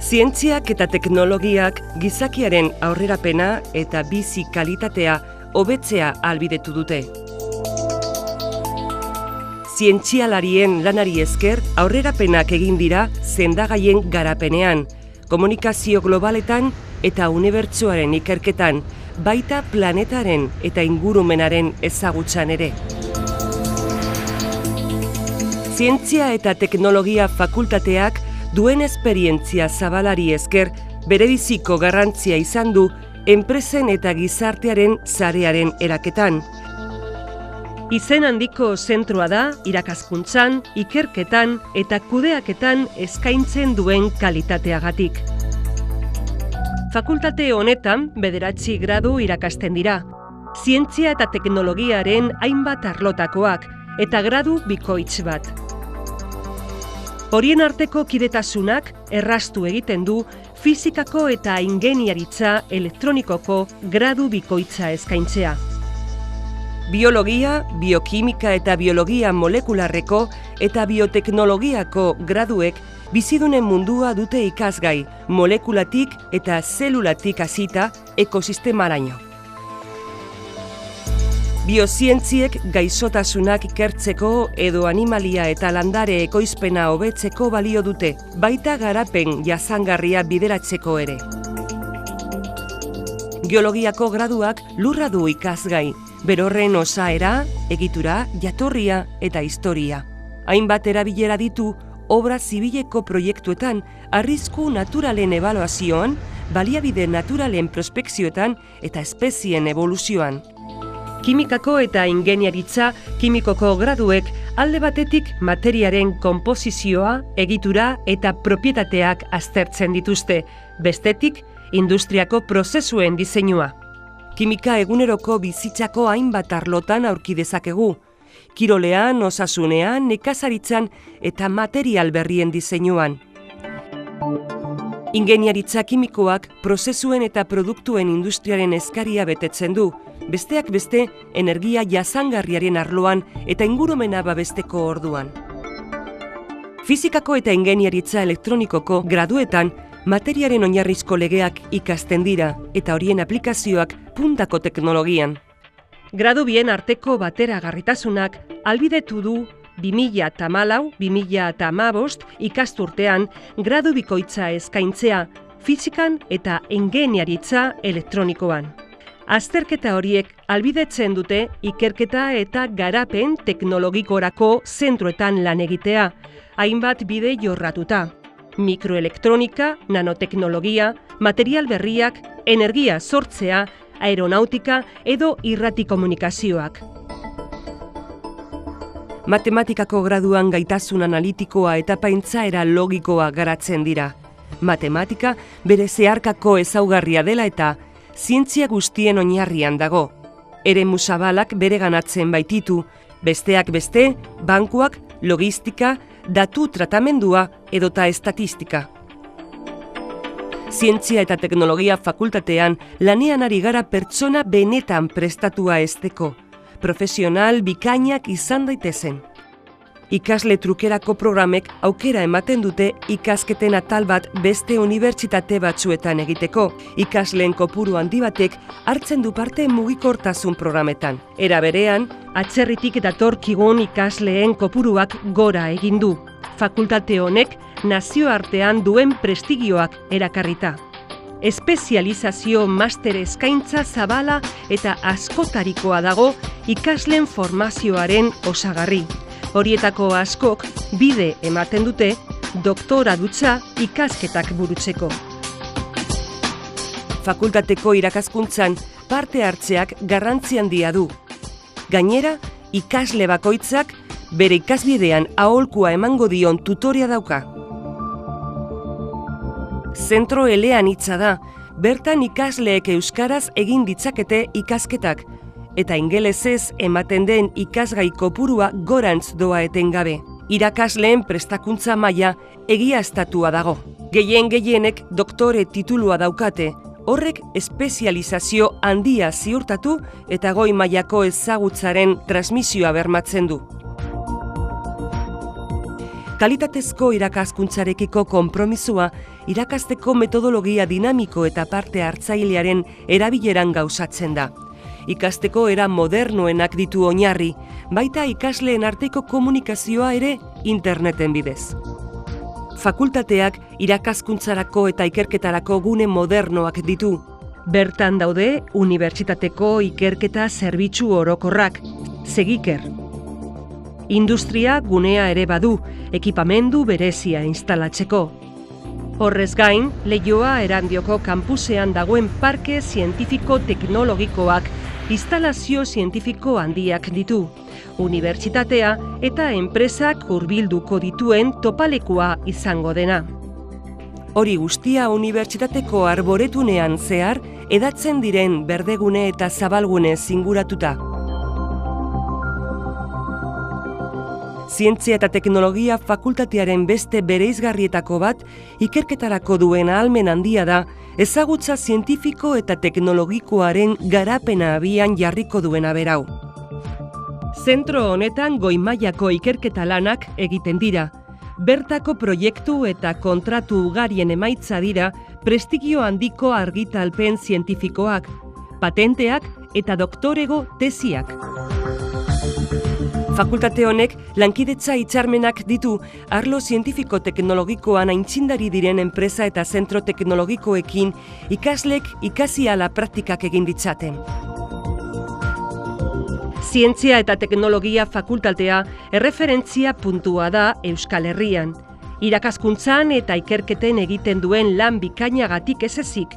Zientziak eta teknologiak gizakiaren aurrerapena eta bizi kalitatea hobetzea ahalbidetu dute. Zientzialarien lanari esker aurrerapenak egin dira sendagaien garapenean, komunikazio globaletan eta unibertsoaren ikerketan, baita planetaren eta ingurumenaren ezagutzan ere. Zientzia eta teknologia fakultateak duen esperientzia zabalari esker berebiziko garrantzia izan du enpresen eta gizartearen sarearen eraketan. Izen handiko zentroa da irakaskuntzan, ikerketan eta kudeaketan eskaintzen duen kalitateagatik. Fakultate honetan 9 gradu irakasten dira. Zientzia eta teknologiaren hainbat arlotakoak eta gradu bikoitz bat. Horien arteko kidetasunak erraztu egiten du fisikako eta ingeniaritza elektronikoko gradu bikoitza eskaintzea. Biologia, biokimika eta biologia molekularreko eta bioteknologiako graduek bizidunen mundua dute ikasgai, molekulatik eta zelulatik hasita ekosistemaraino. Biozientziek gaixotasunak ikertzeko edo animalia eta landare ekoizpena hobetzeko balio dute, baita garapen jasangarria bideratzeko ere. Geologiako graduak lurra du ikasgai, berorren osaera, egitura, jatorria eta historia. Hainbat erabilera ditu obra zibileko proiektuetan, arrisku naturalen ebaluazioan, baliabide naturalen prospekzioetan eta espezien evoluzioan. Kimikako eta ingeniaritza kimikoko graduek alde batetik materiaren konposizioa, egitura eta propietateak aztertzen dituzte, bestetik industriako prozesuen diseinua. Kimika eguneroko bizitzako hainbat arlotan aurki dezakegu. Kirolean, osasunean, nekazaritzan eta material berrien diseinuan. Ingeniaritza kimikoak prozesuen eta produktuen industriaren eskaria betetzen du, besteak beste energia jasangarriaren arloan eta ingurumena babesteko orduan. Fisikako eta ingeniaritza elektronikoko graduetan materiaren oinarrizko legeak ikasten dira eta horien aplikazioak puntako teknologian. Gradu bien arteko bateragarritasunak ahalbidetu du 2014-2015 ikasturtean gradu bikoitza eskaintzea fizikan eta ingeniaritza elektronikoan. Azterketa horiek ahalbidetzen dute ikerketa eta garapen teknologikorako zentroetan lan egitea, hainbat bide jorratuta. Mikroelektronika, nanoteknologia, material berriak, energia sortzea, aeronautika edo irrati komunikazioak. Matematikako graduan gaitasun analitikoa eta pentsaera logikoa garatzen dira. Matematika bere zeharkako ezaugarria dela eta zientzia guztien oinarrian dago. Eremu zabalak bereganatzen baititu, besteak beste, bankuak, logistika, datu tratamendua edota estatistika. Zientzia eta teknologia fakultatean lanean ari gara pertsona benetan prestatua hezteko, profesional bikainak izan daitezen. Ikasle trukerako programek aukera ematen dute ikasketen atal bat beste unibertsitate batzuetan egiteko. Ikasleen kopuru handi batek hartzen du parte mugikortasun programetan. Era berean, atzerritik datorkigun ikasleen kopuruak gora egin du. Fakultate honek nazioartean duen prestigioak erakarrita. Espezializazio master eskaintza zabala eta askotarikoa dago ikasleen formazioaren osagarri. Horietako askok bide ematen dute doktoradutza ikasketak burutzeko. Fakultateko irakaskuntzan parte hartzeak garrantzi handia du. Gainera, ikasle bakoitzak bere ikasbidean aholkua emango dion tutoria dauka. Zentro eleanitza da, bertan ikasleek euskaraz egin ditzakete ikasketak, eta ingelesez ematen den ikasgai kopurua gorantz doa etengabe. Irakasleen prestakuntza maila egiaztatua dago. Gehienek doktore titulua daukate, horrek espezializazio handia ziurtatu eta goi mailako ezagutzaren transmisioa bermatzen du. Kalitatezko irakaskuntzarekiko konpromisua irakasteko metodologia dinamiko eta parte hartzailearen erabileran gauzatzen da. Ikasteko era modernoenak ditu oinarri, baita ikasleen arteko komunikazioa ere interneten bidez. Fakultateak irakaskuntzarako eta ikerketarako gune modernoak ditu. Bertan daude unibertsitateko ikerketa zerbitzu orokorrak, Segiker. Industria gunea ere badu, ekipamendu berezia instalatzeko. Horrez gain, Leioa Erandioko kanpusean dagoen parke zientifiko-teknologikoak instalazio zientifiko handiak ditu. Unibertsitatea eta enpresak hurbilduko dituen topalekua izango dena. Hori guztia unibertsitateko arboretunean zehar edatzen diren berdegune eta zabalgune zinguratuta. Zientzia eta teknologia fakultatearen beste bereizgarrietako bat, ikerketarako duen ahalmen handia da, ezagutza zientifiko eta teknologikoaren garapena abian jarriko duena berau. Zentro honetan goi-mailako ikerketa lanak egiten dira. Bertako proiektu eta kontratu ugarien emaitza dira prestigio handiko argitalpen zientifikoak, patenteak eta doktorego tesiak. Fakultate honek lankidetza hitzarmenak ditu arlo zientifiko-teknologikoan aintzindari diren enpresa eta zentro teknologikoekin ikaslek ikasi ala praktikak egin ditzaten. Zientzia eta teknologia fakultatea erreferentzia puntua da Euskal Herrian. Irakaskuntzan eta ikerketen egiten duen lan bikainagatik ez ezik,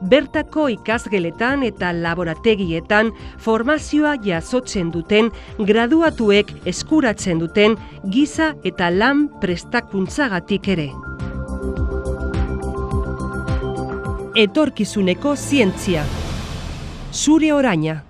bertako ikasgeletan eta laborategietan formazioa jasotzen duten graduatuek eskuratzen duten giza eta lan prestakuntzagatik ere. Etorkizuneko zientzia. Zure oraina.